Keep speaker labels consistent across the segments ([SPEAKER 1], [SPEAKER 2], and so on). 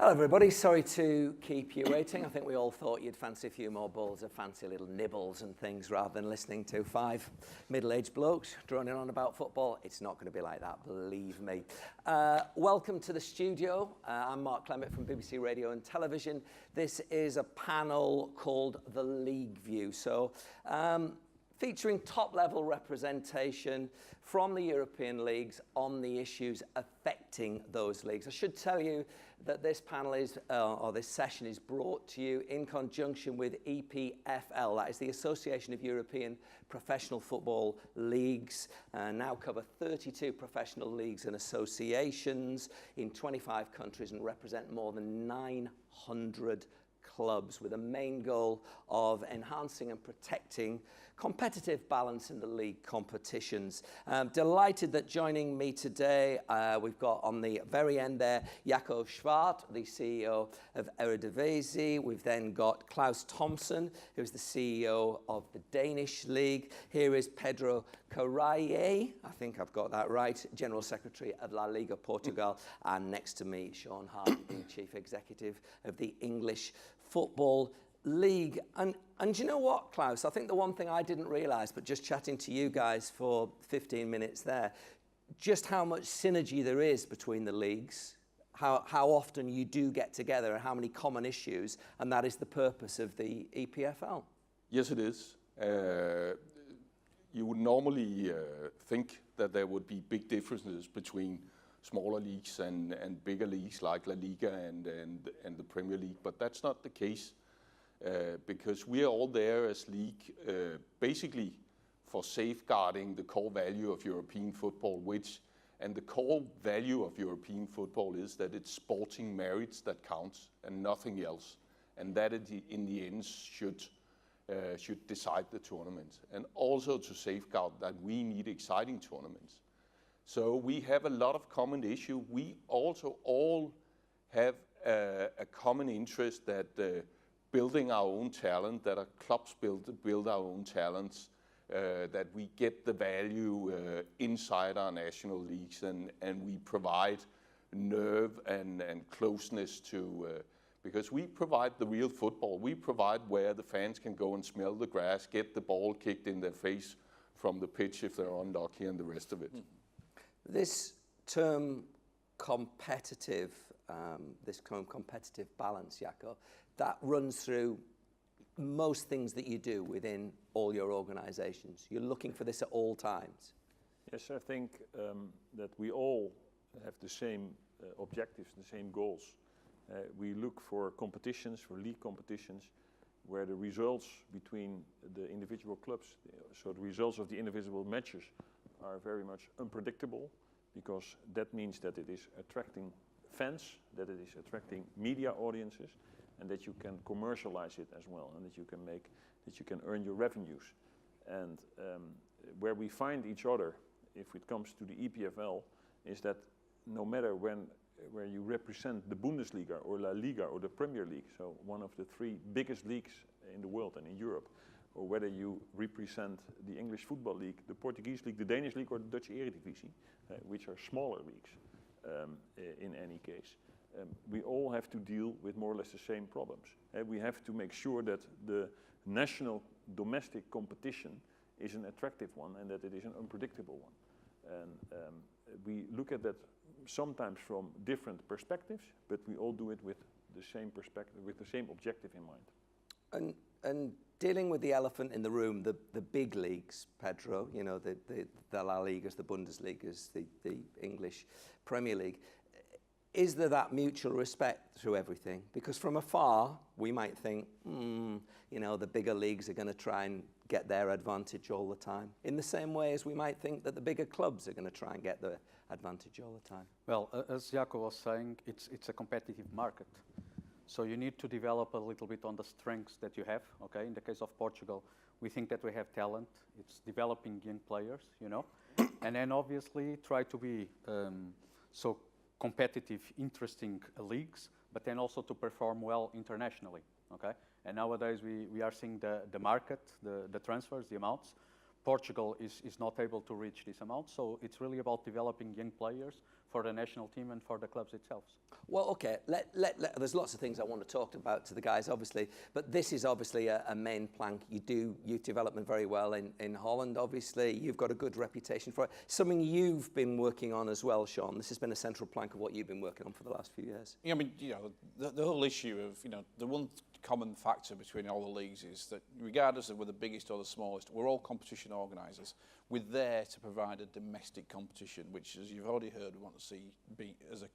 [SPEAKER 1] Hello everybody, sorry to keep you waiting. I think we all thought you'd fancy a few more bowls of fancy little nibbles and things rather than listening to five middle-aged blokes droning on about football. It's not going to be like that, believe me. Welcome to the studio. I'm Mark Clemmit from BBC Radio and Television. This is a panel called The League View. So, featuring top-level representation from the European leagues on the issues affecting those leagues. I should tell you that this panel is, or this session is brought to you in conjunction with EPFL, that is the Association of European Professional Football Leagues, now cover 32 professional leagues and associations in 25 countries and represent more than 900 clubs with a main goal of enhancing and protecting competitive balance in the league competitions. Delighted that joining me today, we've got on the very end there, Jacco Swart, the CEO of Eredivisie. We've then got Claus Thomsen, who's the CEO of the Danish League. Here is Pedro Correia, I think I've got that right, General Secretary of La Liga Portugal. And next to me, Shaun Harvey, Chief Executive of the English Football League. And you know what, Claus? I think the one thing I didn't realise, but just chatting to you guys for 15 minutes there, just how much synergy there is between the leagues, how often you do get together and how many common issues, and that is the purpose of the EPFL.
[SPEAKER 2] Yes, it is. You would normally think that there would be big differences between smaller leagues and bigger leagues like La Liga and the Premier League, but that's not the case. Because we are all there as league basically for safeguarding the core value of European football, and the core value of European football is that it's sporting merits that counts and nothing else, and that in the end should decide the tournament, and also to safeguard that we need exciting tournaments. So we have a lot of common issue. We also all have a common interest that building our own talent, that our clubs build our own talents, that we get the value inside our national leagues, and we provide nerve and closeness to, because we provide the real football. We provide where the fans can go and smell the grass, get the ball kicked in their face from the pitch if they're unlucky, and the rest of it.
[SPEAKER 1] This term competitive, competitive balance, Jacco, that runs through most things that you do within all your organizations. You're looking for this at all times.
[SPEAKER 3] Yes, I think that we all have the same objectives, the same goals. We look for competitions, for league competitions, where the results between the individual clubs, so the results of the individual matches, are very much unpredictable, because that means that it is attracting fans, that it is attracting media audiences, and that you can commercialize it as well, and that you can earn your revenues. And where we find each other, if it comes to the EPFL, is that no matter where you represent the Bundesliga or La Liga or the Premier League, so one of the three biggest leagues in the world and in Europe, or whether you represent the English Football League, the Portuguese League, the Danish League, or the Dutch Eredivisie, which are smaller leagues in any case. We all have to deal with more or less the same problems. We have to make sure that the national domestic competition is an attractive one and that it is an unpredictable one. And we look at that sometimes from different perspectives, but we all do it with the same perspective, with the same objective in mind.
[SPEAKER 1] And dealing with the elephant in the room, the big leagues, Pedro, you know, the La Ligas, the Bundesligas, the English Premier League, is there that mutual respect through everything? Because from afar, we might think, you know, the bigger leagues are going to try and get their advantage all the time, in the same way as we might think that the bigger clubs are going to try and get their advantage all the time.
[SPEAKER 4] Well, as Jacco was saying, it's a competitive market. So you need to develop a little bit on the strengths that you have, okay? In the case of Portugal, we think that we have talent. It's developing young players, you know? And then obviously try to be so competitive, interesting leagues, but then also to perform well internationally, okay? And nowadays we are seeing the market, the transfers, the amounts. Portugal is not able to reach this amount, so it's really about developing young players for the national team and for the clubs itself.
[SPEAKER 1] Well, okay, there's lots of things I want to talk about to the guys, obviously, but this is obviously a main plank. You do youth development very well in Holland, obviously. You've got a good reputation for it. Something you've been working on as well, Shaun. This has been a central plank of what you've been working on for the last few years.
[SPEAKER 5] Yeah, I mean, the whole issue of, the one common factor between all the leagues is that regardless of we're the biggest or the smallest, we're all competition organisers. We're there to provide a domestic competition, which, as you've already heard, we want to see be as a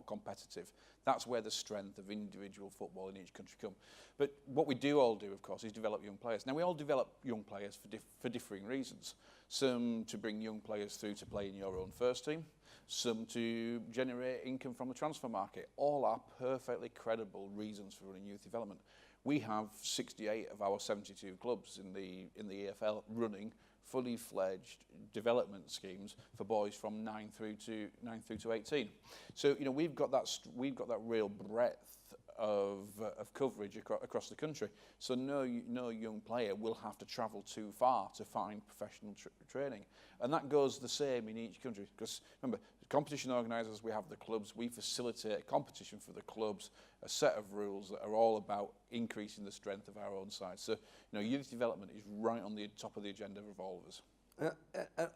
[SPEAKER 5] competitive. That's where the strength of individual football in each country come. But what we do all do, of course, is develop young players. Now, we all develop young players for differing reasons. Some to bring young players through to play in your own first team, some to generate income from the transfer market. All are perfectly credible reasons for running youth development. We have 68 of our 72 clubs in the EFL running fully fledged development schemes for boys from 9 through to 18. So we've got that real breadth of coverage across the country. So no young player will have to travel too far to find professional training, and that goes the same in each country. Because remember, competition organisers, we have the clubs, we facilitate competition for the clubs, a set of rules that are all about increasing the strength of our own side. So, youth development is right on the top of the agenda of all of us.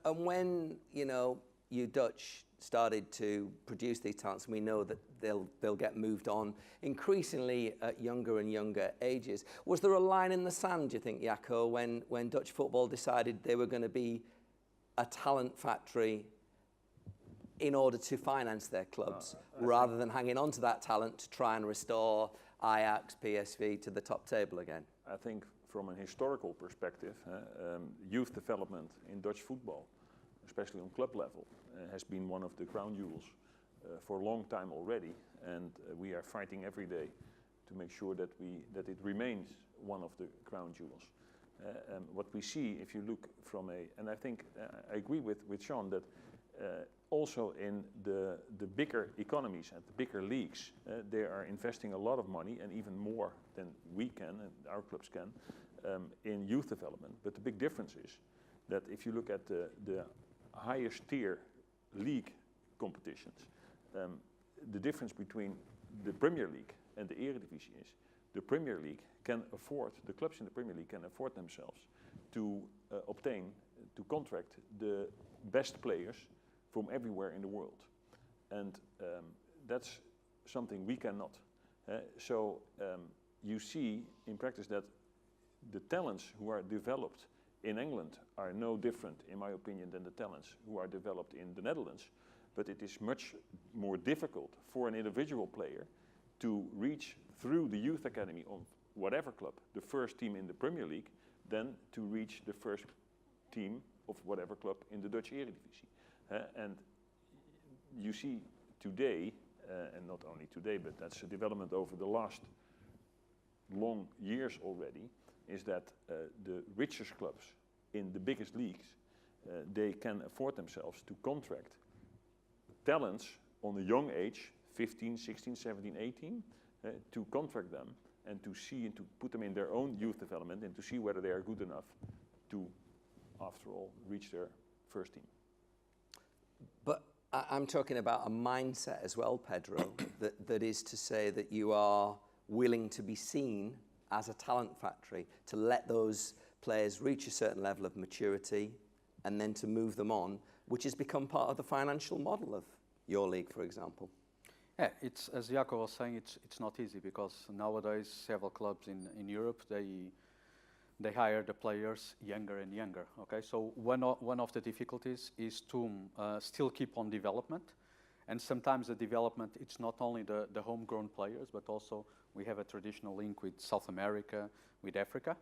[SPEAKER 1] And when, you Dutch started to produce these talents, and we know that they'll get moved on increasingly at younger and younger ages. Was there a line in the sand, do you think, Jacco, when Dutch football decided they were going to be a talent factory in order to finance their clubs, rather than hanging on to that talent to try and restore Ajax, PSV to the top table again?
[SPEAKER 3] I think from an historical perspective, youth development in Dutch football, especially on club level, has been one of the crown jewels for a long time already, and we are fighting every day to make sure that it remains one of the crown jewels. What we see, if you look from and I think I agree with Shaun that also in the bigger economies and the bigger leagues, they are investing a lot of money, and even more than we can and our clubs can, in youth development. But the big difference is that if you look at the highest tier league competitions, the difference between the Premier League and the Eredivisie is the Premier League can afford, the clubs in the Premier League can afford themselves to contract the best players from everywhere in the world. And that's something we cannot. So you see in practice that the talents who are developed in England are no different, in my opinion, than the talents who are developed in the Netherlands. But it is much more difficult for an individual player to reach through the youth academy of whatever club, the first team in the Premier League, than to reach the first team of whatever club in the Dutch Eredivisie. And you see today, and not only today, but that's a development over the last long years already, is that the richest clubs in the biggest leagues, they can afford themselves to contract talents on a young age, 15, 16, 17, 18, to contract them and to see and to put them in their own youth development and to see whether they are good enough to, after all, reach their first team.
[SPEAKER 1] But I'm talking about a mindset as well, Pedro, that is to say that you are willing to be seen as a talent factory, to let those players reach a certain level of maturity and then to move them on, which has become part of the financial model of your league, for example.
[SPEAKER 4] Yeah, it's, as Jacco was saying, it's not easy, because nowadays several clubs in Europe, they hire the players younger and younger. Okay, so one of the difficulties is to still keep on development, and sometimes the development, it's not only the homegrown players, but also we have a traditional link with South America, with Africa,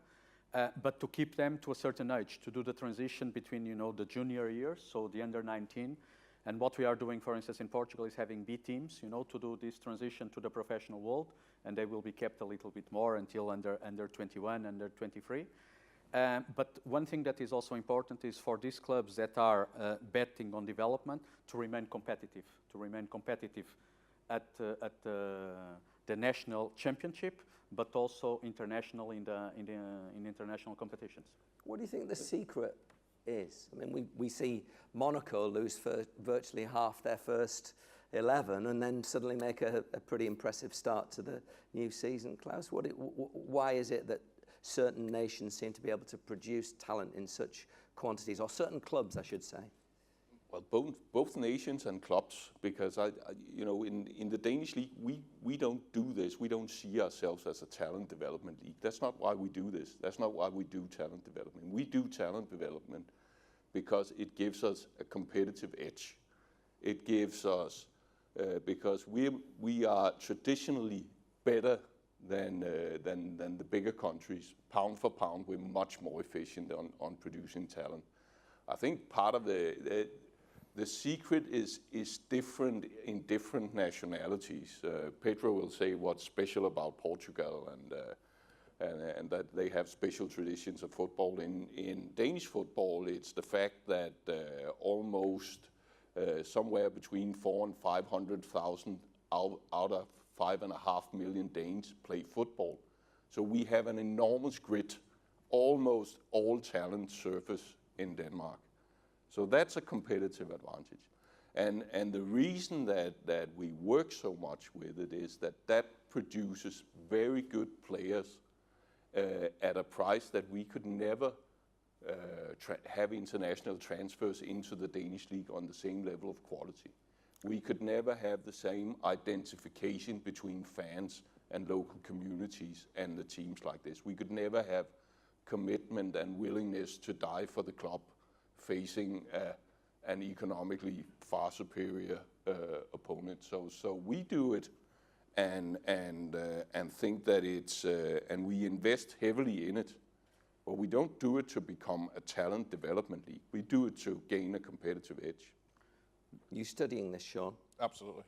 [SPEAKER 4] but to keep them to a certain age, to do the transition between the junior years, so the under 19. And what we are doing, for instance, in Portugal is having B teams, to do this transition to the professional world, and they will be kept a little bit more until under 21, under 23. But one thing that is also important is for these clubs that are betting on development to remain competitive at the national championship, but also international in international competitions.
[SPEAKER 1] What do you think the secret is. I mean, we see Monaco lose for virtually half their first 11 and then suddenly make a pretty impressive start to the new season. Claus, why is it that certain nations seem to be able to produce talent in such quantities, or certain clubs, I should say?
[SPEAKER 2] Well, both nations and clubs, because in the Danish league, we don't do this. We don't see ourselves as a talent development league. That's not why we do this. That's not why we do talent development. We do talent development because it gives us a competitive edge. It gives us because we are traditionally better than the bigger countries. Pound for pound, we're much more efficient on producing talent. I think part of the secret is different in different nationalities. Pedro will say what's special about Portugal and that they have special traditions of football. In Danish football, it's the fact that almost somewhere between 400,000 and 500,000 out of 5.5 million Danes play football. So we have an enormous grid, almost all talent surface in Denmark. So that's a competitive advantage. And the reason that we work so much with it is that produces very good players at a price that we could never have international transfers into the Danish league on the same level of quality. We could never have the same identification between fans and local communities and the teams like this. We could never have commitment and willingness to die for the club facing an economically far superior opponent. So we do it and think that it's and we invest heavily in it. But we don't do it to become a talent development league. We do it to gain a competitive edge.
[SPEAKER 1] You studying this, Shaun?
[SPEAKER 5] Absolutely.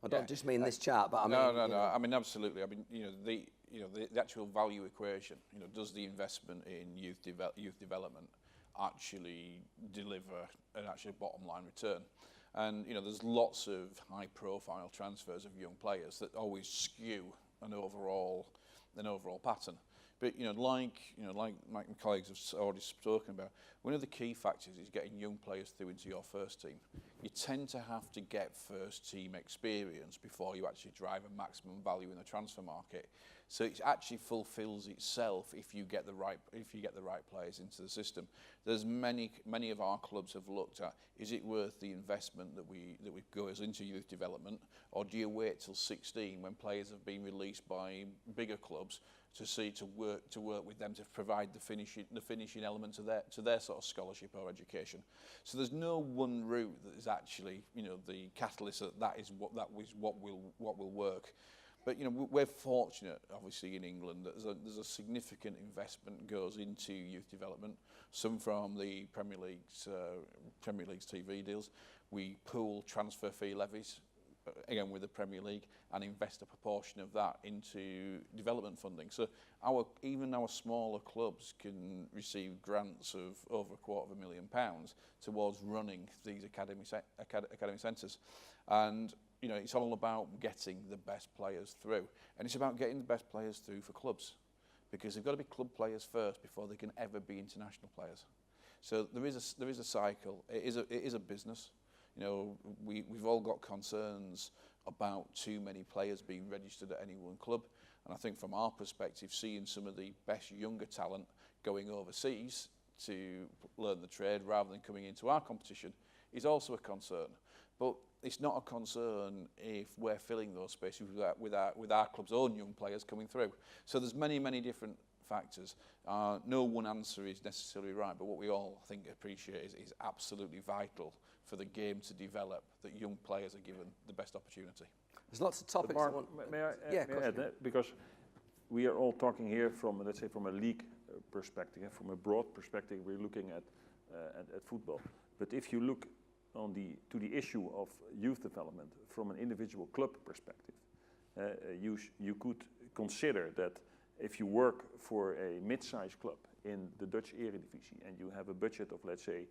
[SPEAKER 1] I don't just mean this chart, but I mean...
[SPEAKER 5] No. I mean, absolutely. I mean, the actual value equation, does the investment in youth development actually deliver an actual bottom line return? And, there's lots of high profile transfers of young players that always skew an overall pattern. But like my colleagues have already spoken about, one of the key factors is getting young players through into your first team. You tend to have to get first team experience before you actually drive a maximum value in the transfer market. So it actually fulfills itself if you get the right players into the system. There's many of our clubs have looked at, is it worth the investment that we goes into youth development, or do you wait till 16 when players have been released by bigger clubs to work with them to provide the finishing element to their sort of scholarship or education. So there's no one route that is actually the catalyst that is what will work. But we're fortunate, obviously, in England that there's a significant investment goes into youth development. Some from the Premier League's TV deals. We pool transfer fee levies, again with the Premier League, and invest a proportion of that into development funding. So even our smaller clubs can receive grants of over £250,000 towards running these academy centres. And it's all about getting the best players through. And it's about getting the best players through for clubs, because they've got to be club players first before they can ever be international players. So there is a cycle. It is a business. We've all got concerns about too many players being registered at any one club. And I think from our perspective, seeing some of the best younger talent going overseas to learn the trade rather than coming into our competition is also a concern. But it's not a concern if we're filling those spaces with our club's own young players coming through. So there's many different factors. No one answer is necessarily right, but what we all think appreciate is absolutely vital for the game to develop, that young players are given the best opportunity.
[SPEAKER 1] There's lots of topics.
[SPEAKER 3] Mark, may I add that? Because we are all talking here from, let's say, from a league perspective, from a broad perspective, we're looking at football. But if you look to the issue of youth development from an individual club perspective, you could consider that if you work for a mid-sized club in the Dutch Eredivisie and you have a budget of, let's say,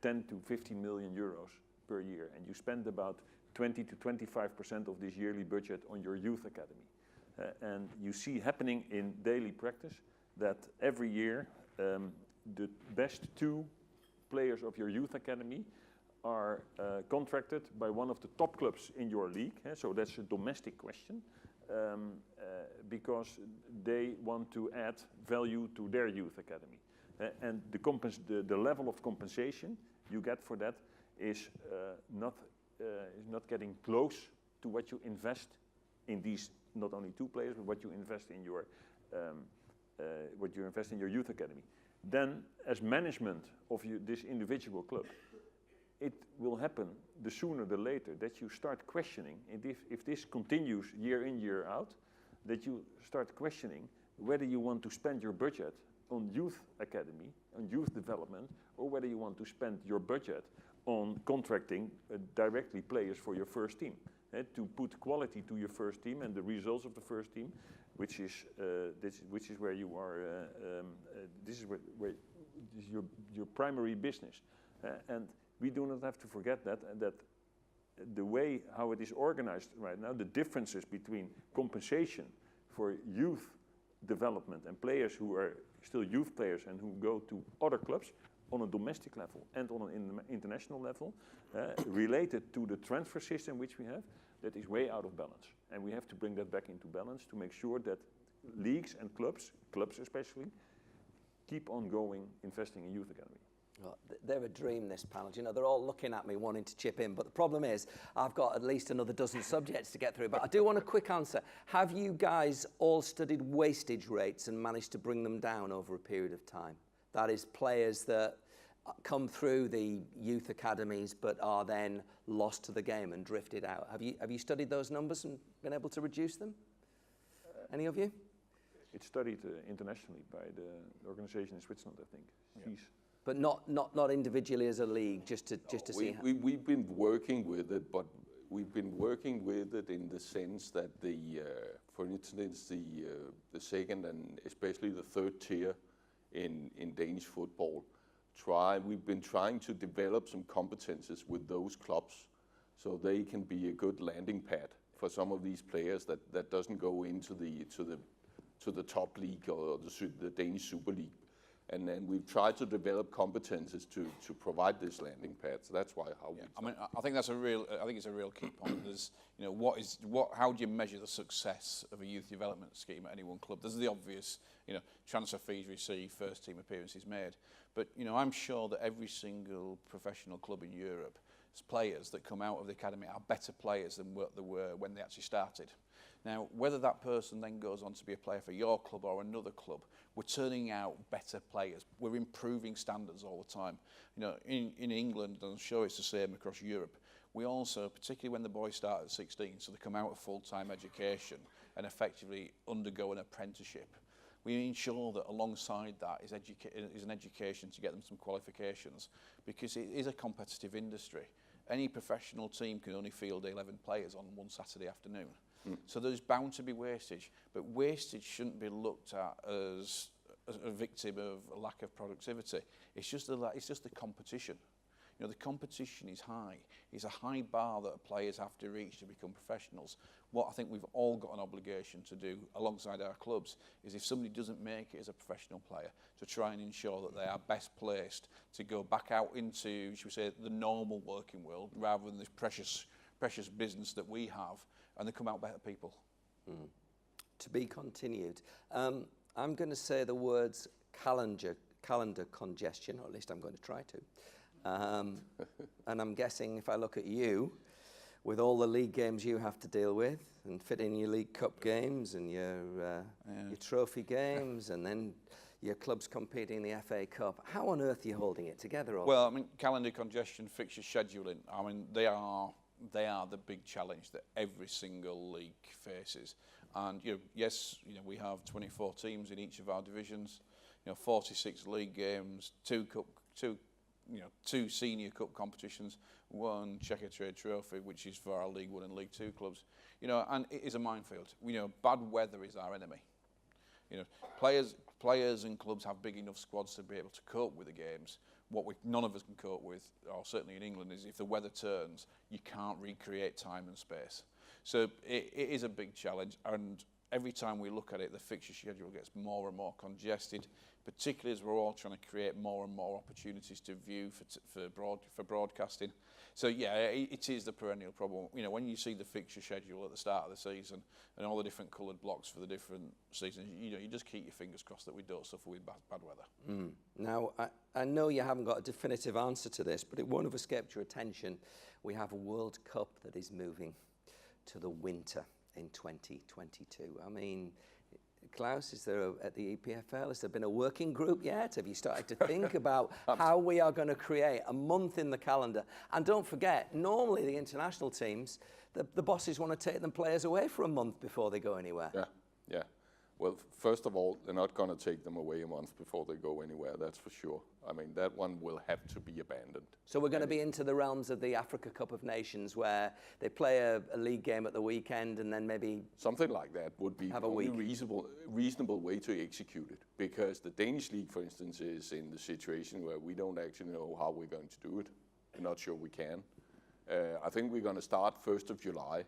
[SPEAKER 3] 10 to 15 million euros per year, and you spend about 20 to 25% of this yearly budget on your youth academy, and you see happening in daily practice that every year the best 2 players of your youth academy are contracted by one of the top clubs in your league. So that's a domestic question, because they want to add value to their youth academy. And the level of compensation you get for that is not getting close to what you invest in these not only 2 players, but what you invest in your youth academy. Then, as management of this individual club, it will happen the sooner the later that you start questioning, if this continues year in, year out, that you start questioning whether you want to spend your budget on youth academy, on youth development, or whether you want to spend your budget on contracting directly players for your first team, to put quality to your first team and the results of the first team, which is where you are. This is where this is your primary business, and we do not have to forget that the way how it is organized right now, the differences between compensation for youth development and players who are still youth players and who go to other clubs on a domestic level and on an international level, related to the transfer system which we have, that is way out of balance. And we have to bring that back into balance to make sure that leagues and clubs especially, keep on going investing in youth academy.
[SPEAKER 1] Well, they're a dream, this panel. You know, they're all looking at me wanting to chip in, but the problem is I've got at least another dozen subjects to get through. But I do want a quick answer. Have you guys all studied wastage rates and managed to bring them down over a period of time? That is, players that come through the youth academies but are then lost to the game and drifted out. Have you studied those numbers and been able to reduce them? Any of you?
[SPEAKER 3] It's studied internationally by the organization in Switzerland, I think.
[SPEAKER 2] Yeah.
[SPEAKER 1] But not individually as a league, just to see.
[SPEAKER 2] We've been working with it, but we've been working with it in the sense that for instance, the second and especially the third tier in Danish football, we've been trying to develop some competences with those clubs, so they can be a good landing pad for some of these players that doesn't go into the top league or the Danish Super League. And then we've tried to develop competences to provide this landing pad. So that's how we.
[SPEAKER 5] I mean, I think it's a real key point. There's, you know, how do you measure the success of a youth development scheme at any one club? There's the obvious, you know, transfer fees received, first team appearances made. But, you know, I'm sure that every single professional club in Europe's players that come out of the academy are better players than what they were when they actually started. Now, whether that person then goes on to be a player for your club or another club, we're turning out better players. We're improving standards all the time. You know, in England, and I'm sure it's the same across Europe, we also, particularly when the boys start at 16, so they come out of full-time education and effectively undergo an apprenticeship, we ensure that alongside that is an education to get them some qualifications, because it is a competitive industry. Any professional team can only field 11 players on one Saturday afternoon. So there's bound to be wastage, but wastage shouldn't be looked at as a victim of a lack of productivity. It's just the competition. You know, the competition is high. It's a high bar that players have to reach to become professionals. What I think we've all got an obligation to do alongside our clubs is, if somebody doesn't make it as a professional player, to try and ensure that they are best placed to go back out into, should we say, the normal working world, rather than this precious business that we have, and they come out better people.
[SPEAKER 1] To be continued. I'm going to say the words calendar congestion, or at least I'm going to try to. And I'm guessing if I look at you, with all the league games you have to deal with, and fit in your League Cup games and your trophy games, and then your clubs competing in the FA Cup, how on earth are you holding it together all?
[SPEAKER 5] Well, I mean, calendar congestion, fixture scheduling, I mean, they are the big challenge that every single league faces. And yes, we have 24 teams in each of our divisions, 46 league games, two senior cup competitions, one Checker Trade Trophy, which is for our League 1 and League 2 clubs. And it is a minefield. Bad weather is our enemy. Players and clubs have big enough squads to be able to cope with the games. What none of us can cope with, or certainly in England, is if the weather turns, you can't recreate time and space. So it is a big challenge, and every time we look at it, the fixture schedule gets more and more congested, particularly as we're all trying to create more and more opportunities to view for broadcasting. So yeah, it is the perennial problem. You know, when you see the fixture schedule at the start of the season and all the different coloured blocks for the different seasons, you know, you just keep your fingers crossed that we don't suffer with bad weather.
[SPEAKER 1] Now, I know you haven't got a definitive answer to this, but it won't have escaped your attention. We have a World Cup that is moving to the winter in 2022. I mean, Claus, is there at the EPFL, has there been a working group yet? Have you started to think about how we are going to create a month in the calendar? And don't forget, normally the international teams, the bosses want to take them players away for a month before they go anywhere.
[SPEAKER 2] Yeah. Well, first of all, they're not going to take them away a month before they go anywhere, that's for sure. I mean, that one will have to be abandoned.
[SPEAKER 1] So we're going to be into the realms of the Africa Cup of Nations where they play a league game at the weekend and then maybe...
[SPEAKER 2] Something like that would be
[SPEAKER 1] have
[SPEAKER 2] a
[SPEAKER 1] a week.
[SPEAKER 2] reasonable way to execute it. Because the Danish league, for instance, is in the situation where we don't actually know how we're going to do it. We're not sure we can. I think we're going to start 1st of July.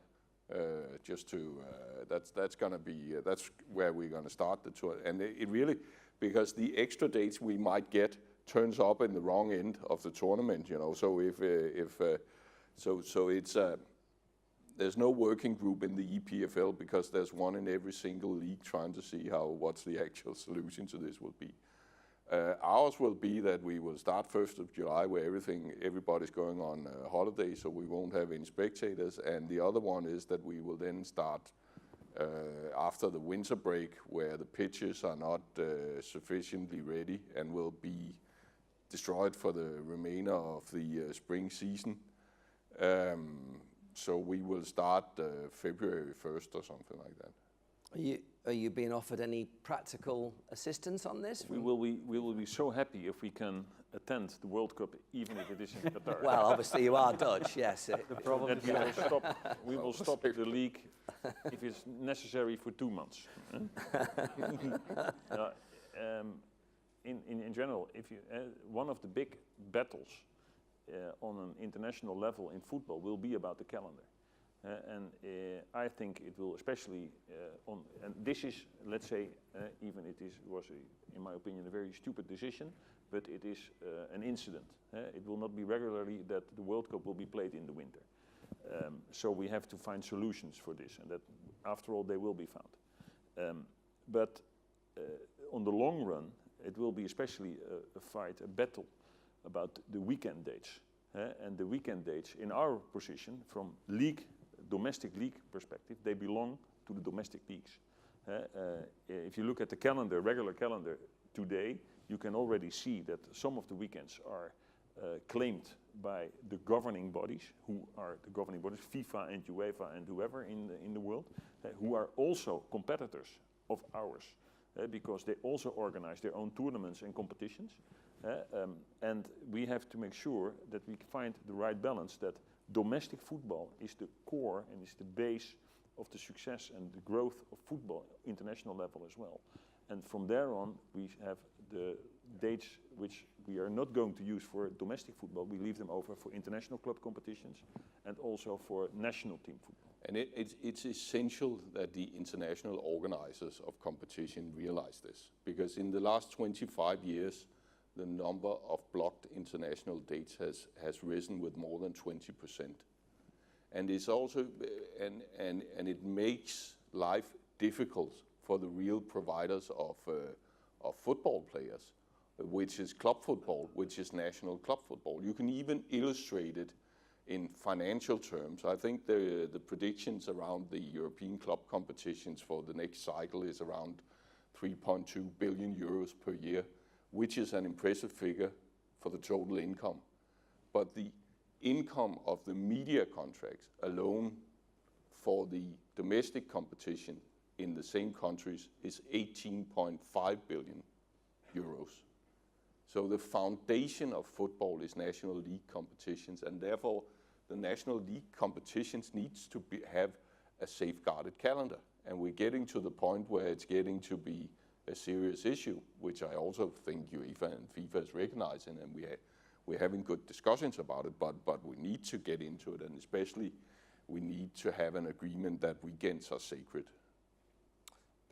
[SPEAKER 2] That's going to be that's where we're going to start the tour, and it really, because the extra dates we might get turns up in the wrong end of the tournament, you know. So it's there's no working group in the EPFL because there's one in every single league trying to see what's the actual solution to this will be. Ours will be that we will start 1st of July where everybody's going on holiday, so we won't have any spectators. And the other one is that we will then start after the winter break where the pitches are not sufficiently ready and will be destroyed for the remainder of the spring season. So we will start February 1st or something like that.
[SPEAKER 1] Are you being offered any practical assistance on this?
[SPEAKER 3] We will be so happy if we can attend the World Cup, even if it is in Qatar.
[SPEAKER 1] Well, obviously you are Dutch, yes.
[SPEAKER 3] The problem is we will stop the league if it's necessary for 2 months. In general, if you one of the big battles on an international level in football will be about the calendar. I think it will especially and this is, let's say, even was in my opinion, a very stupid decision, but it is an incident. It will not be regularly that the World Cup will be played in the winter. So we have to find solutions for this, and that, after all, they will be found. But on the long run, it will be especially a battle about the weekend dates. And the weekend dates, in our position, from domestic league perspective, they belong to the domestic leagues. If you look at the calendar, regular calendar today, you can already see that some of the weekends are claimed by the governing bodies, who are the governing bodies, FIFA and UEFA and whoever in the world, who are also competitors of ours, because they also organize their own tournaments and competitions. And we have to make sure that we find the right balance, that domestic football is the core and is the base of the success and the growth of football international level as well. And from there on, we have the dates which we are not going to use for domestic football. We leave them over for international club competitions and also for national team football.
[SPEAKER 2] And it's essential that the international organizers of competition realize this, because in the last 25 years, the number of blocked international dates has risen with more than 20%. And it's also, and it makes life difficult for the real providers of football players, which is club football, which is national club football. You can even illustrate it in financial terms. I think the predictions around the European club competitions for the next cycle is around 3.2 billion euros per year, which is an impressive figure for the total income. But the income of the media contracts alone for the domestic competition in the same countries is 18.5 billion euros. So the foundation of football is national league competitions, and therefore the national league competitions needs to have a safeguarded calendar. And we're getting to the point where it's getting to be a serious issue, which I also think UEFA and FIFA is recognizing, and we're having good discussions about it, but we need to get into it, and especially we need to have an agreement that weekends are sacred.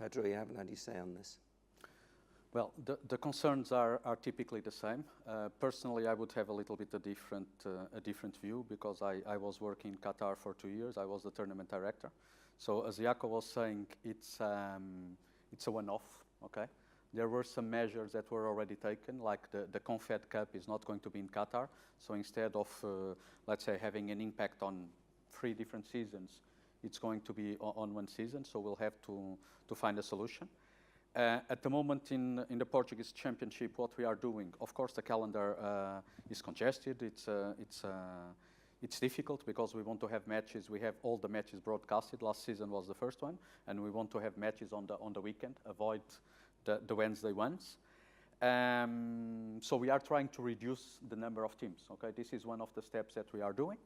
[SPEAKER 1] Pedro, you haven't had your say on this.
[SPEAKER 4] Well, the concerns are typically the same. Personally, I would have a little bit a different view because I was working in Qatar for 2 years. I was the tournament director. So as Jacco was saying, it's a one-off, okay? There were some measures that were already taken, like the Confed Cup is not going to be in Qatar. So instead of, let's say, having an impact on 3 different seasons, it's going to be on 1 season. So we'll have to find a solution. At the moment in the Portuguese Championship, what we are doing, of course, the calendar is congested. It's difficult because we want to have matches. We have all the matches broadcasted. Last season was the first one, and we want to have matches on the weekend. Avoid the Wednesday ones. So we are trying to reduce the number of teams. Okay, this is one of the steps that we are doing.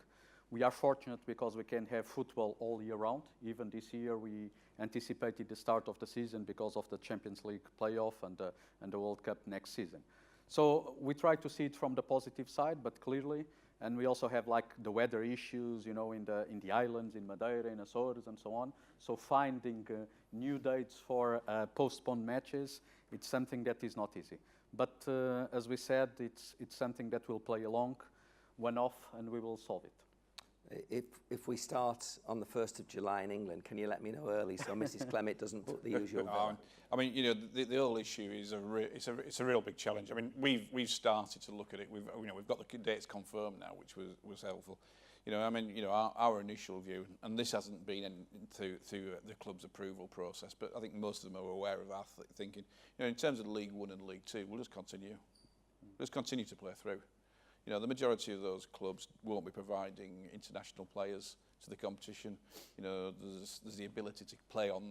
[SPEAKER 4] We are fortunate because we can have football all year round. Even this year, we anticipated the start of the season because of the Champions League playoff and the World Cup next season. So we try to see it from the positive side, but clearly, and we also have like the weather issues, you know, in the islands, in Madeira, in Azores, and so on. So finding new dates for postponed matches, it's something that is not easy. But as we said, it's something that will play along, one-off, and we will solve it.
[SPEAKER 1] If we start on the 1st of July in England, can you let me know early so Mrs. Clemmit doesn't put the usual bill?
[SPEAKER 5] I mean, you know, the whole issue is it's a real big challenge. I mean, we've started to look at it. We've got the dates confirmed now, which was helpful. You know, I mean, you know, our initial view, and this hasn't been through the club's approval process, but I think most of them are aware of our thinking. You know, in terms of League One and League Two, we'll just continue. Just continue to play through. You know, the majority of those clubs won't be providing international players to the competition. You know, there's the ability to play on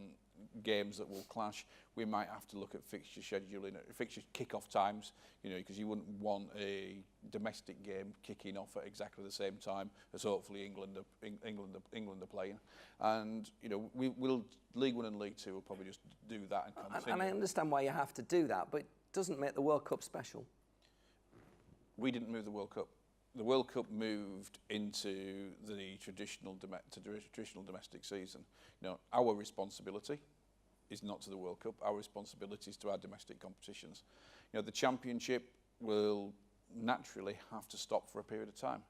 [SPEAKER 5] games that will clash. We might have to look at fixture scheduling, fixture kick-off times, you know, because you wouldn't want a domestic game kicking off at exactly the same time as hopefully England are playing. And, you know, we'll League One and League Two will probably just do that and continue.
[SPEAKER 1] And I understand why you have to do that, but it doesn't make the World Cup special.
[SPEAKER 5] We didn't move the World Cup. The World Cup moved into the traditional domestic season. You know, our responsibility is not to the World Cup. Our responsibility is to our domestic competitions. You know, the Championship will naturally have to stop for a period of time.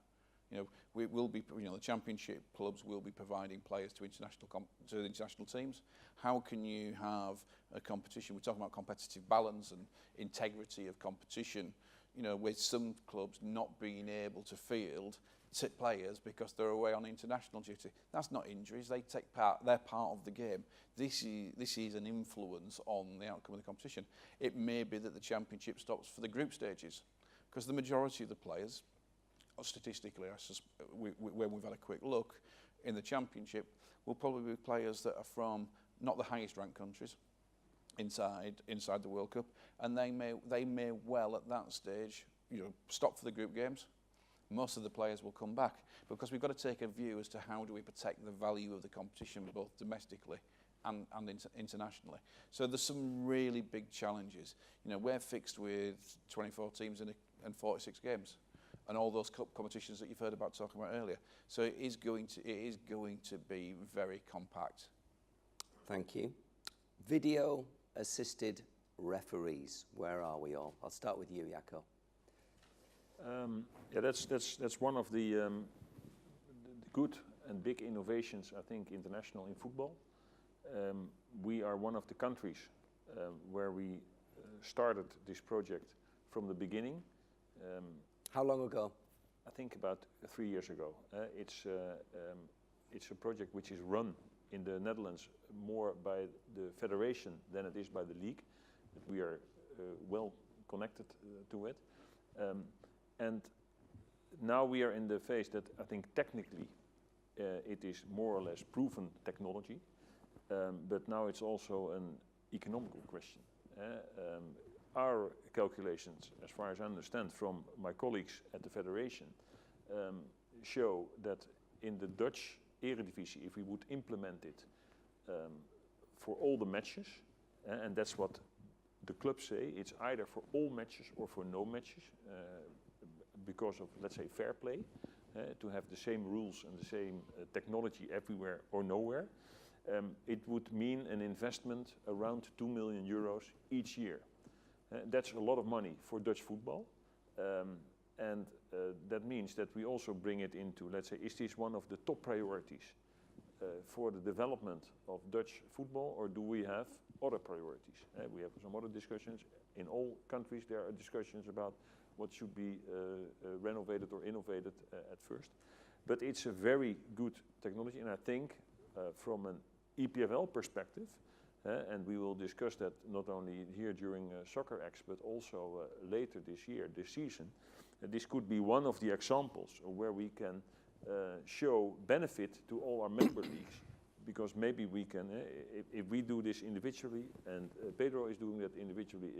[SPEAKER 5] You know, we will be. You know, the Championship clubs will be providing players to the international teams. How can you have a competition? We're talking about competitive balance and integrity of competition. You know, with some clubs not being able to field players because they're away on international duty. That's not injuries. They take part. They're part of the game. This is an influence on the outcome of the competition. It may be that the Championship stops for the group stages because the majority of the players, statistically, when we've had a quick look, in the Championship, will probably be players that are from not the highest ranked countries inside the World Cup, and they may well at that stage, you know, stop for the group games. Most of the players will come back because we've got to take a view as to how do we protect the value of the competition both domestically and internationally. So there's some really big challenges. You know, we're fixed with 24 teams and 46 games, and all those cup competitions that you've heard about talking about earlier. So it is going to be very compact.
[SPEAKER 1] Thank you. Video assisted referees. Where are we all? I'll start with you, Jacco.
[SPEAKER 3] Yeah, that's one of the good and big innovations, I think, international in football. We are one of the countries where we started this project from the beginning.
[SPEAKER 1] How long ago?
[SPEAKER 3] I think about 3 years ago. It's a project which is run in the Netherlands more by the federation than it is by the league. We are well connected to it. And now we are in the phase that I think technically it is more or less proven technology, but now it's also an economical question. Our calculations, as far as I understand from my colleagues at the federation, show that in the Dutch Eredivisie, if we would implement it for all the matches, and that's what the clubs say, it's either for all matches or for no matches, because of, let's say, fair play, to have the same rules and the same technology everywhere or nowhere. it would mean an investment around 2 million euros each year. That's a lot of money for Dutch football. And that means that we also bring it into, let's say, is this one of the top priorities for the development of Dutch football, or do we have other priorities? We have some other discussions. In all countries there are discussions about what should be renovated or innovated at first. But it's a very good technology, and I think from an EPFL perspective, and we will discuss that not only here during Soccerex, but also later this year, this season, this could be one of the examples where we can show benefit to all our member leagues, because maybe we can, if we do this individually, and Pedro is doing that individually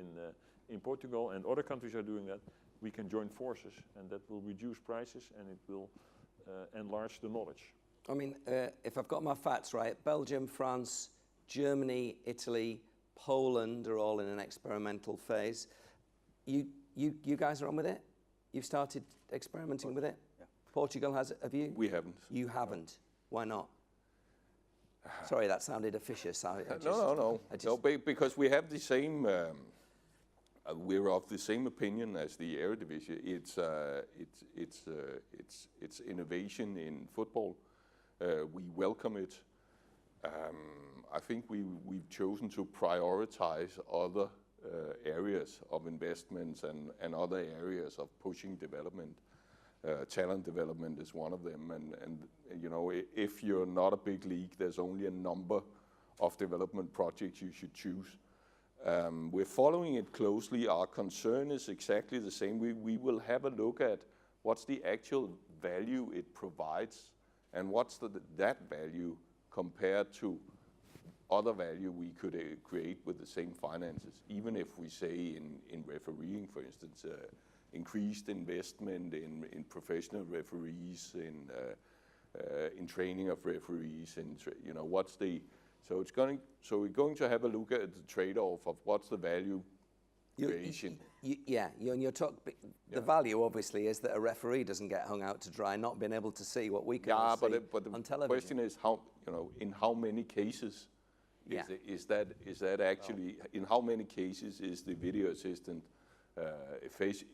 [SPEAKER 3] in Portugal, and other countries are doing that, we can join forces, and that will reduce prices, and it will enlarge the knowledge.
[SPEAKER 1] I mean, if I've got my facts right, Belgium, France, Germany, Italy, Poland are all in an experimental phase. You guys are on with it? You've started experimenting with it?
[SPEAKER 4] Yeah.
[SPEAKER 1] Portugal has it, have you?
[SPEAKER 2] We haven't.
[SPEAKER 1] You haven't. Why not? Sorry, that sounded officious.
[SPEAKER 2] No, because we have the same. We're of the same opinion as the Eredivisie. It's innovation in football. We welcome it. I think we've chosen to prioritize other areas of investments and other areas of pushing development. Talent development is one of them, and you know, if you're not a big league, there's only a number of development projects you should choose. We're following it closely. Our concern is exactly the same. We will have a look at what's the actual value it provides, and what's that value compared to other value we could create with the same finances. Even if we say in refereeing, for instance, increased investment in professional referees, in training of referees, and you know, what's the so we're going to have a look at the trade-off of what's the value creation. The value obviously is that a referee doesn't get hung out to dry, not being able to see what we can see but
[SPEAKER 1] on
[SPEAKER 2] the
[SPEAKER 1] television.
[SPEAKER 2] question is how, you know, in how many cases is that actually, in how many cases is the video assistant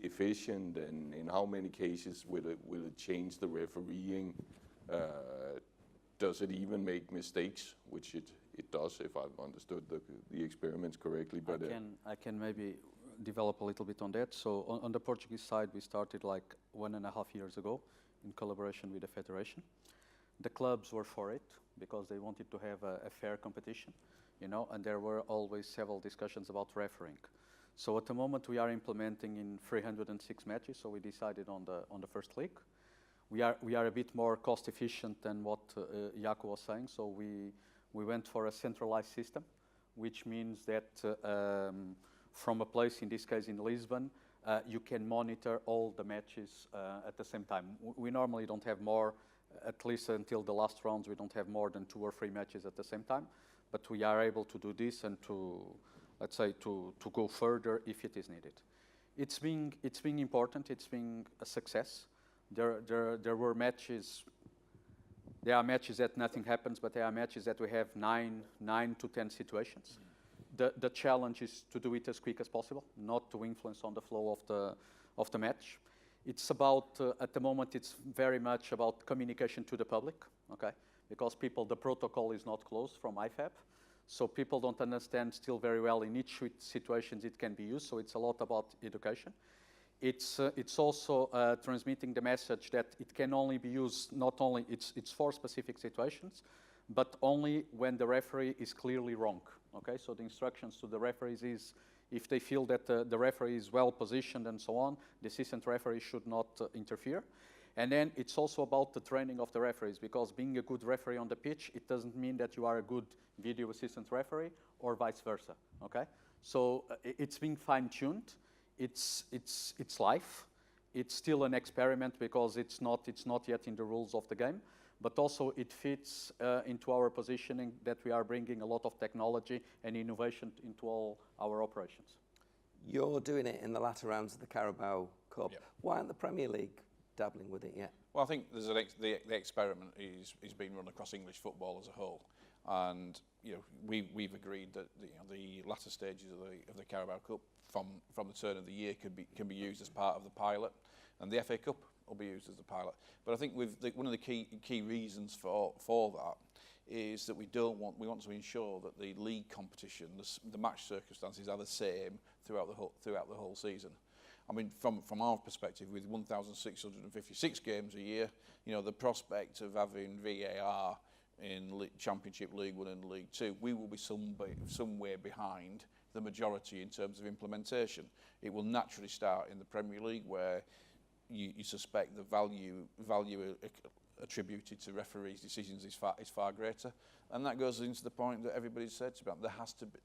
[SPEAKER 2] efficient, and in how many cases will it change the refereeing? Does it even make mistakes, which it does, if I've understood the experiments correctly? But
[SPEAKER 4] I can maybe develop a little bit on that. So on the Portuguese side, we started like 1.5 years ago in collaboration with the federation. The clubs were for it because they wanted to have a fair competition, you know, and there were always several discussions about refereeing. So at the moment we are implementing in 306 matches, so we decided on the first league. We are a bit more cost efficient than what Jacco was saying, so we went for a centralized system, which means that from a place, in this case in Lisbon, you can monitor all the matches at the same time. We normally don't have more, at least until the last rounds, we don't have more than 2 or 3 matches at the same time, but we are able to do this and to, let's say, to go further if it is needed. It's been important, it's been a success. There were matches, there are matches that nothing happens, but there are matches that we have 9 to 10 situations. The challenge is to do it as quick as possible, not to influence on the flow of the match. It's about, at the moment, it's very much about communication to the public, okay? Because the protocol is not closed from IFAB, so people don't understand still very well in each situation it can be used, so it's a lot about education. It's also transmitting the message that it can only be used, not only, it's for specific situations, but only when the referee is clearly wrong, okay? So the instructions to the referees is, if they feel that the referee is well positioned and so on, the assistant referee should not interfere. And then it's also about the training of the referees, because being a good referee on the pitch, it doesn't mean that you are a good video assistant referee or vice versa, okay? So it's being fine-tuned. It's live. It's still an experiment because it's not yet in the rules of the game, but also it fits into our positioning that we are bringing a lot of technology and innovation into all our operations.
[SPEAKER 1] You're doing it in the latter rounds of the Carabao Cup.
[SPEAKER 5] Yep.
[SPEAKER 1] Why aren't the Premier League dabbling with it yet?
[SPEAKER 5] Well, I think there's the experiment is being run across English football as a whole. and we've agreed that the latter stages of the Carabao Cup from the turn of the year can be used as part of the pilot, and the FA Cup will be used as the pilot. But I think one of the key reasons for that is that we want to ensure that the league competition, the match circumstances are the same throughout the whole season. I mean, from our perspective, with 1,656 games a year, the prospect of having VAR in Championship, League One and League Two, we will be somewhere behind the majority in terms of implementation. It will naturally start in the Premier League, where you suspect the value attributed to referees' decisions is far greater, and that goes into the point that everybody said about there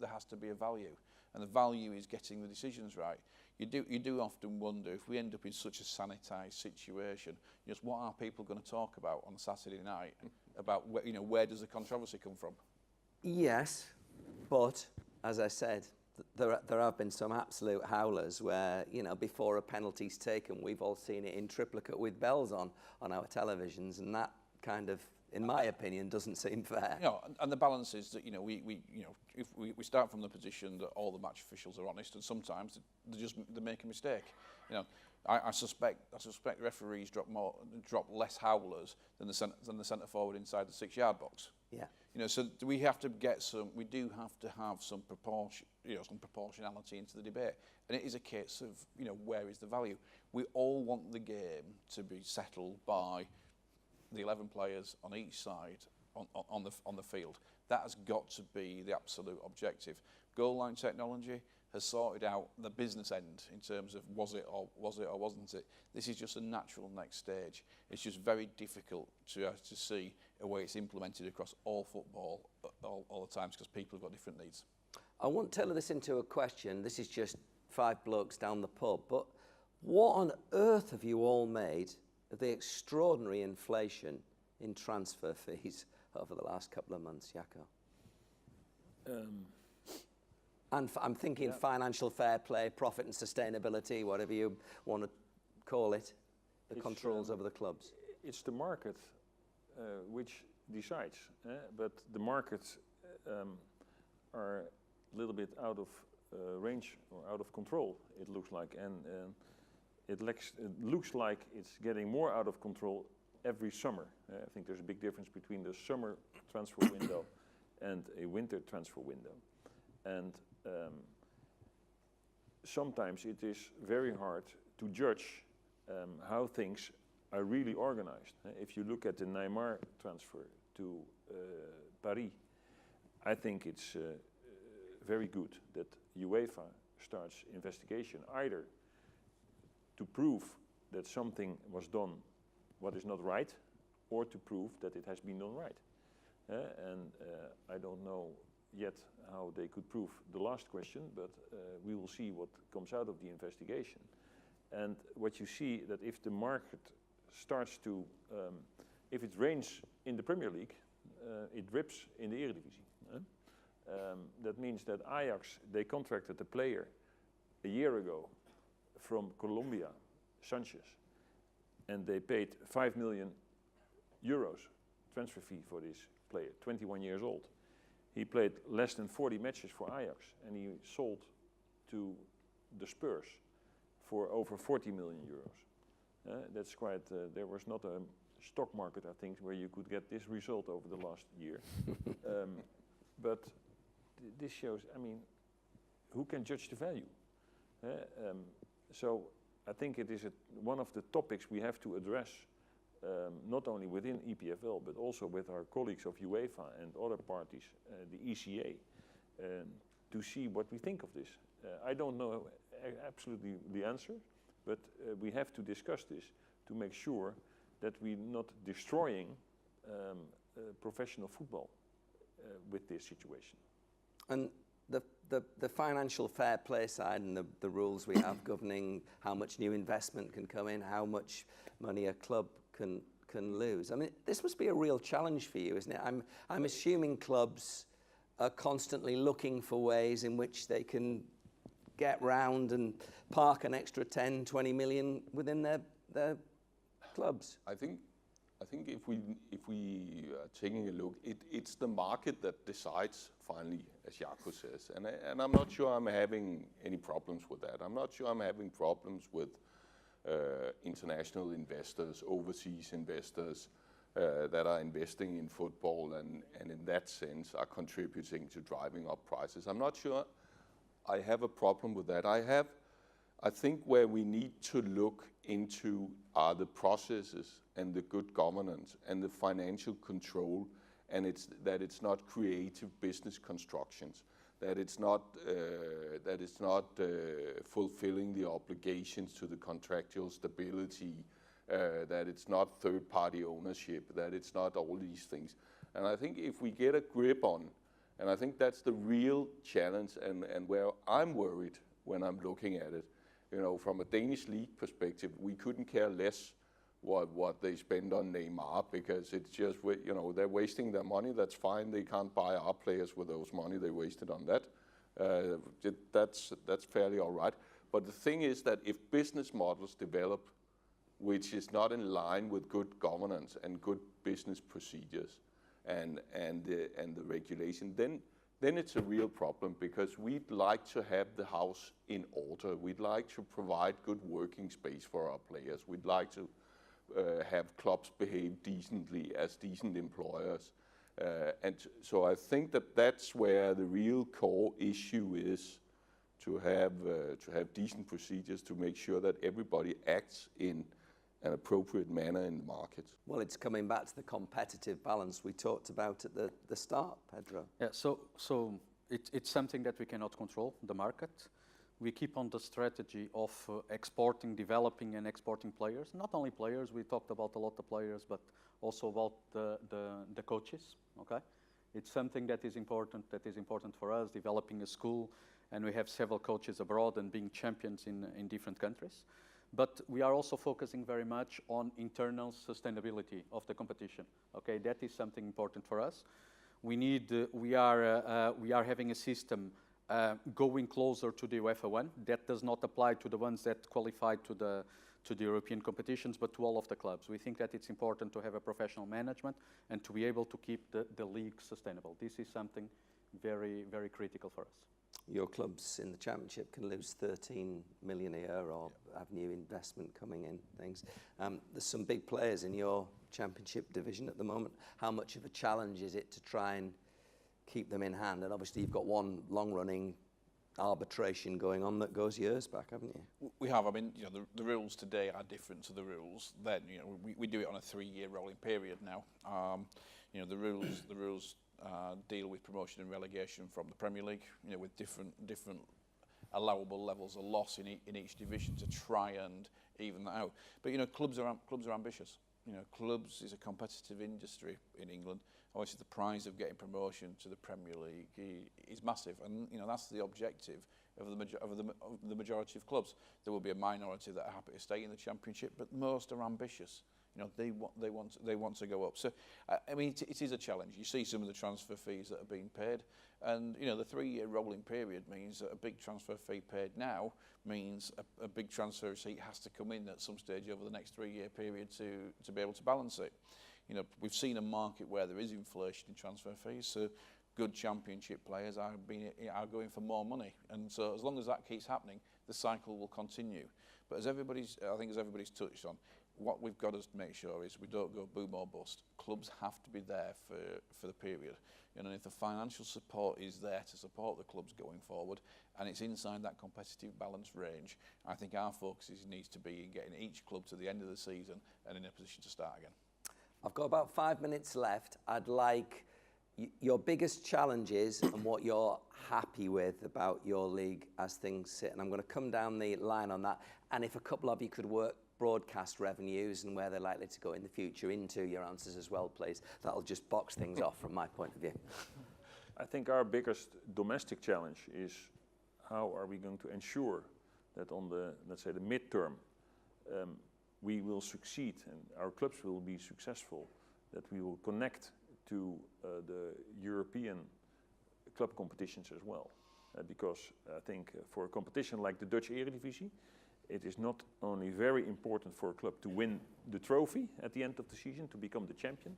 [SPEAKER 5] has to be a value, and the value is getting the decisions right. You do often wonder, if we end up in such a sanitised situation, just what are people going to talk about on Saturday night about where does the controversy come from?
[SPEAKER 1] Yes, but as I said, there have been some absolute howlers where, before a penalty's taken, we've all seen it in triplicate with bells on our televisions, and that kind of, in my opinion, doesn't seem fair.
[SPEAKER 5] And the balance is that if we start from the position that all the match officials are honest, and sometimes they make a mistake. I suspect referees drop less howlers than the centre forward inside the 6-yard box.
[SPEAKER 1] Yeah.
[SPEAKER 5] So we have to have some proportionality into the debate, and it is a case of where is the value. We all want the game to be settled by the 11 players on each side on the field. That has got to be the absolute objective. Goal line technology has sorted out the business end in terms of was it or wasn't it. This is just a natural next stage. It's just very difficult to see a way it's implemented across all football all the time, because people have got different needs.
[SPEAKER 1] I won't tailor this into a question. This is just 5 blokes down the pub. But what on earth have you all made of the extraordinary inflation in transfer fees over the last couple of months, Jacco? And I'm thinking financial fair play, profit and sustainability, whatever you want to call it, the controls over the clubs.
[SPEAKER 3] It's the market which decides, but the markets are a little bit out of range or out of control, it looks like, and it looks like it's getting more out of control every summer. I think there's a big difference between the summer transfer window and a winter transfer window, and sometimes it is very hard to judge how things are really organized. If you look at the Neymar transfer to Paris, I think it's very good that UEFA starts investigation, either to prove that something was done what is not right, or to prove that it has been done right. And I don't know yet how they could prove the last question, but we will see what comes out of the investigation. And what you see, that if the market starts to, if it rains in the Premier League, it drips in the Eredivisie. That means that Ajax, they contracted a player a year ago from Colombia, Sanchez, and they paid 5 million euros transfer fee for this player, 21 years old. He played less than 40 matches for Ajax, and he sold to the Spurs for over 40 million euros. That's quite, there was not a stock market, I think, where you could get this result over the last year. But this shows, I mean, who can judge the value? So I think it is one of the topics we have to address, not only within EPFL, but also with our colleagues of UEFA and other parties, the ECA, to see what we think of this. I don't know absolutely the answer, but we have to discuss this to make sure that we're not destroying professional football with this situation.
[SPEAKER 1] And the financial fair play side and the rules we have governing how much new investment can come in, how much money a club can lose. I mean, this must be a real challenge for you, isn't it? I'm assuming clubs are constantly looking for ways in which they can get round and park an extra 10, 20 million within their clubs.
[SPEAKER 2] I think think if we are taking a look, it's the market that decides finally, as Jacco says, and I'm not sure I'm having any problems with that. I'm not sure I'm having problems with international investors, overseas investors that are investing in football and in that sense are contributing to driving up prices. I'm not sure I have a problem with that. I think where we need to look into are the processes and the good governance and the financial control, and it's not creative business constructions, that it's not fulfilling the obligations to the contractual stability, that it's not third-party ownership, that it's not all these things. And I think if we get a grip on, and I think that's the real challenge and where I'm worried when I'm looking at it, from a Danish league perspective, we couldn't care less what they spend on Neymar, because it's just, they're wasting their money. That's fine. They can't buy our players with those money they wasted on that. That's fairly all right. But the thing is that if business models develop which is not in line with good governance and good business procedures and the regulation, then it's a real problem, because we'd like to have the house in order. We'd like to provide good working space for our players. We'd like to have clubs behave decently as decent employers. And so I think that's where the real core issue is, to have decent procedures to make sure that everybody acts in an appropriate manner in the market.
[SPEAKER 1] Well, it's coming back to the competitive balance we talked about at the start, Pedro.
[SPEAKER 4] Yeah, so it's something that we cannot control, the market. We keep on the strategy of exporting, developing and exporting players. Not only players, we talked about a lot of players, but also about the coaches, okay? It's something that is important for us, developing a school, and we have several coaches abroad and being champions in different countries. But we are also focusing very much on internal sustainability of the competition. Okay, that is something important for us. We are having a system going closer to the UEFA one. That does not apply to the ones that qualify to the European competitions, but to all of the clubs. We think that it's important to have a professional management and to be able to keep the league sustainable. This is something very, very critical for us.
[SPEAKER 1] Your clubs in the Championship can lose 13 million a year or have new investment coming in, things. There's some big players in your Championship division at the moment. How much of a challenge is it to try and keep them in hand? And obviously you've got one long-running arbitration going on that goes years back, haven't you?
[SPEAKER 5] We have. I mean, the rules today are different to the rules then. We do it on a 3-year rolling period now. The rules deal with promotion and relegation from the Premier League, with different allowable levels of loss in each division to try and even that out. But clubs are ambitious. Clubs is a competitive industry in England. Obviously, the prize of getting promotion to the Premier League is massive, and that's the objective of the majority of clubs. There will be a minority that are happy to stay in the Championship, but most are ambitious. They want to go up. So, I mean, it is a challenge. You see some of the transfer fees that are being paid, and the 3-year rolling period means that a big transfer fee paid now means a big transfer receipt has to come in at some stage over the next 3-year period to be able to balance it. We've seen a market where there is inflation in transfer fees, so good Championship players are going for more money, and so as long as that keeps happening, the cycle will continue. But as everybody's touched on, what we've got to make sure is we don't go boom or bust. Clubs have to be there for the period. And if the financial support is there to support the clubs going forward, and it's inside that competitive balance range, I think our focus needs to be in getting each club to the end of the season and in a position to start again.
[SPEAKER 1] I've got about 5 minutes left. I'd like your biggest challenges and what you're happy with about your league as things sit. And I'm going to come down the line on that. And if a couple of you could work broadcast revenues and where they're likely to go in the future into your answers as well, please. That'll just box things off from my point of view.
[SPEAKER 3] I think our biggest domestic challenge is how are we going to ensure that on the, let's say, the midterm, we will succeed and our clubs will be successful, that we will connect to the European club competitions as well. Because I think for a competition like the Dutch Eredivisie, it is not only very important for a club to win the trophy at the end of the season, to become the champion,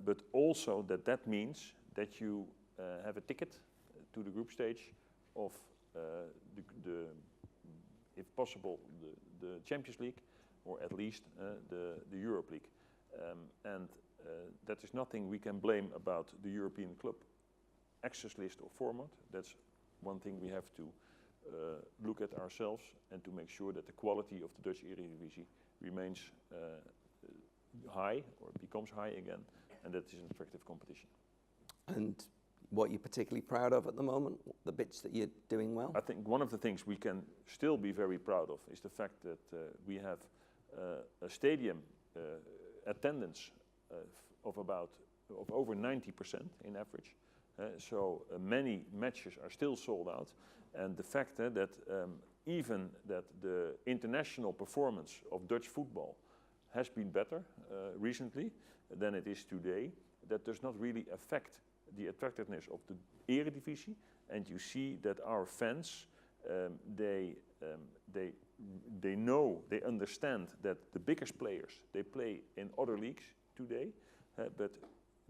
[SPEAKER 3] but also that means that you have a ticket to the group stage of if possible, the Champions League, or at least the Europe League. And that is nothing we can blame about the European club access list or format. That's one thing we have to look at ourselves and to make sure that the quality of the Dutch Eredivisie remains high, or becomes high again, and that is an attractive competition.
[SPEAKER 1] And what you're particularly proud of at the moment, the bits that you're doing well?
[SPEAKER 3] I think one of the things we can still be very proud of is the fact that we have a stadium attendance of over 90% in average. So many matches are still sold out, and the fact that even that the international performance of Dutch football has been better recently than it is today, that does not really affect the attractiveness of the Eredivisie, and you see that our fans, they know, they understand that the biggest players, they play in other leagues today, but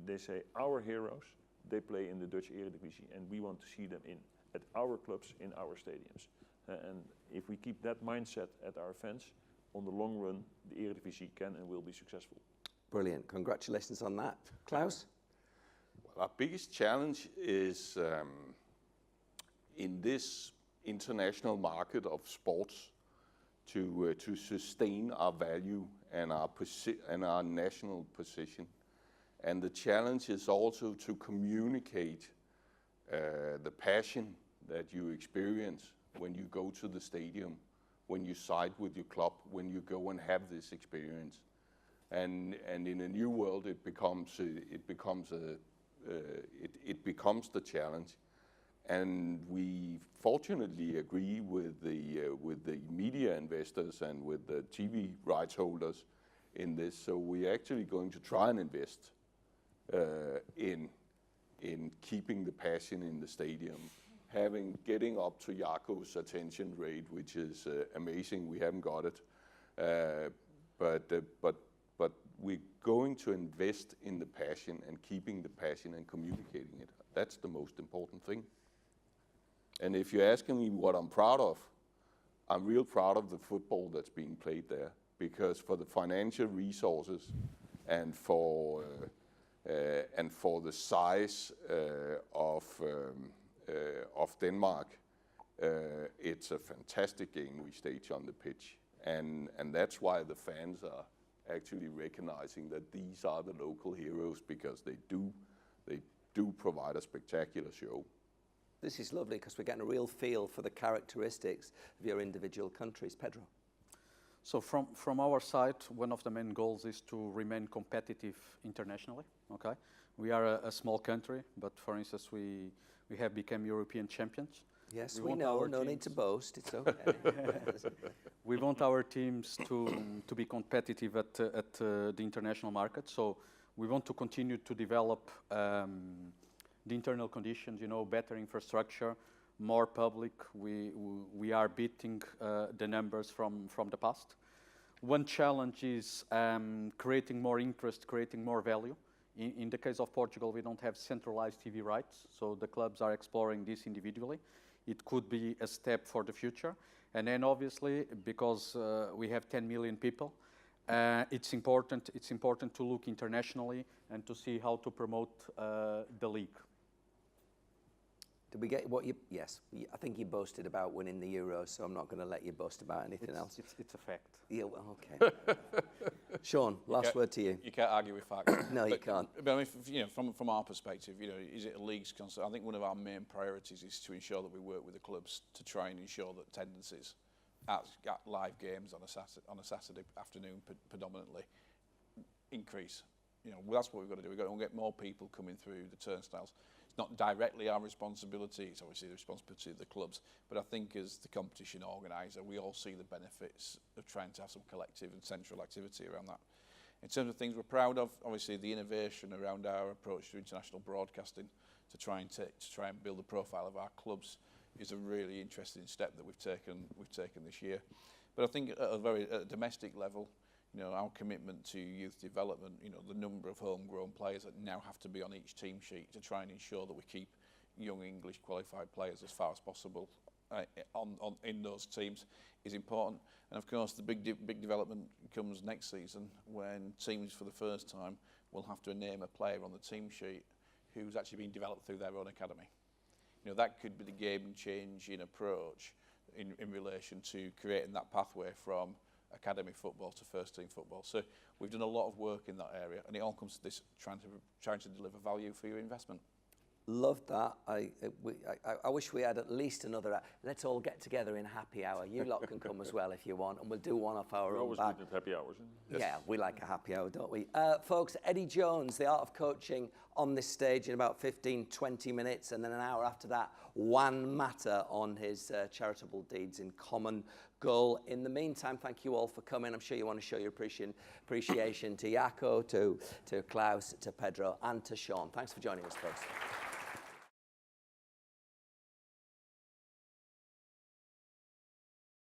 [SPEAKER 3] they say our heroes, they play in the Dutch Eredivisie, and we want to see them at our clubs, in our stadiums. And if we keep that mindset at our fans, on the long run, the Eredivisie can and will be successful.
[SPEAKER 1] Brilliant. Congratulations on that. Klaus?
[SPEAKER 2] Well, our biggest challenge is in this international market of sports to sustain our value and our national position. And the challenge is also to communicate the passion that you experience when you go to the stadium, when you side with your club, when you go and have this experience. And in a new world, it becomes the challenge. And we fortunately agree with the media investors and with the TV rights holders in this. So we're actually going to try and invest in keeping the passion in the stadium, getting up to Jacco's attention rate, which is amazing. We haven't got it, but we're going to invest in the passion and keeping the passion and communicating it. That's the most important thing. And if you're asking me what I'm proud of, I'm real proud of the football that's being played there, because for the financial resources and for the size of Denmark, it's a fantastic game we stage on the pitch, and that's why the fans are actually recognizing that these are the local heroes, because they do provide a spectacular show.
[SPEAKER 1] This is lovely because we're getting a real feel for the characteristics of your individual countries. Pedro?
[SPEAKER 4] So from our side, one of the main goals is to remain competitive internationally. Okay, we are a small country, but for instance, we have become European champions.
[SPEAKER 1] Yes, we know. No need to boast. It's okay.
[SPEAKER 4] We want our teams to be competitive at the international market. So we want to continue to develop the internal conditions. You know, better infrastructure, more public. We are beating the numbers from the past. One challenge is creating more interest, creating more value. In the case of Portugal, we don't have centralized TV rights, so the clubs are exploring this individually. It could be a step for the future. And then obviously, because we have 10 million people, it's important to look internationally and to see how to promote the league.
[SPEAKER 1] Did we get what you... Yes, I think you boasted about winning the Euros, so I'm not going to let you boast about anything else.
[SPEAKER 4] It's a fact.
[SPEAKER 1] Yeah, well, okay. Sean, last word to you.
[SPEAKER 5] You can't argue with facts.
[SPEAKER 1] No, you can't.
[SPEAKER 5] But I mean, you know, from our perspective, you know, is it a league's concern? I think one of our main priorities is to ensure that we work with the clubs to try and ensure that attendances at live games on a Saturday afternoon predominantly increase. You know, well, that's what we've got to do. We've got to get more people coming through the turnstiles. It's not directly our responsibility, it's obviously the responsibility of the clubs, but I think as the competition organiser, we all see the benefits of trying to have some collective and central activity around that. In terms of things we're proud of, obviously the innovation around our approach to international broadcasting to try and build the profile of our clubs is a really interesting step that we've taken this year. But I think at a domestic level, you know, our commitment to youth development, you know, the number of homegrown players that now have to be on each team sheet to try and ensure that we keep young English qualified players as far as possible in those teams is important. And of course, the big development comes next season when teams for the first time will have to name a player on the team sheet who's actually been developed through their own academy. You know, that could be the game change in approach in relation to creating that pathway from academy football to first team football. So we've done a lot of work in that area, and it all comes to this trying to deliver value for your investment.
[SPEAKER 1] Loved that. I wish we had at least another. Let's all get together in happy hour. You lot can come as well if you want, and we'll do one off our
[SPEAKER 3] We
[SPEAKER 1] own
[SPEAKER 3] always
[SPEAKER 1] back.
[SPEAKER 3] do happy hours.
[SPEAKER 1] Yeah, we like a happy hour, don't we? Folks, Eddie Jones, The Art of Coaching, on this stage in about 15, 20 minutes, and then an hour after that, Juan Mata on his charitable deeds in common goal. In the meantime, thank you all for coming. I'm sure you want to show your appreciation to Jacco, to Claus, to Pedro, and to Shaun. Thanks for joining us, folks.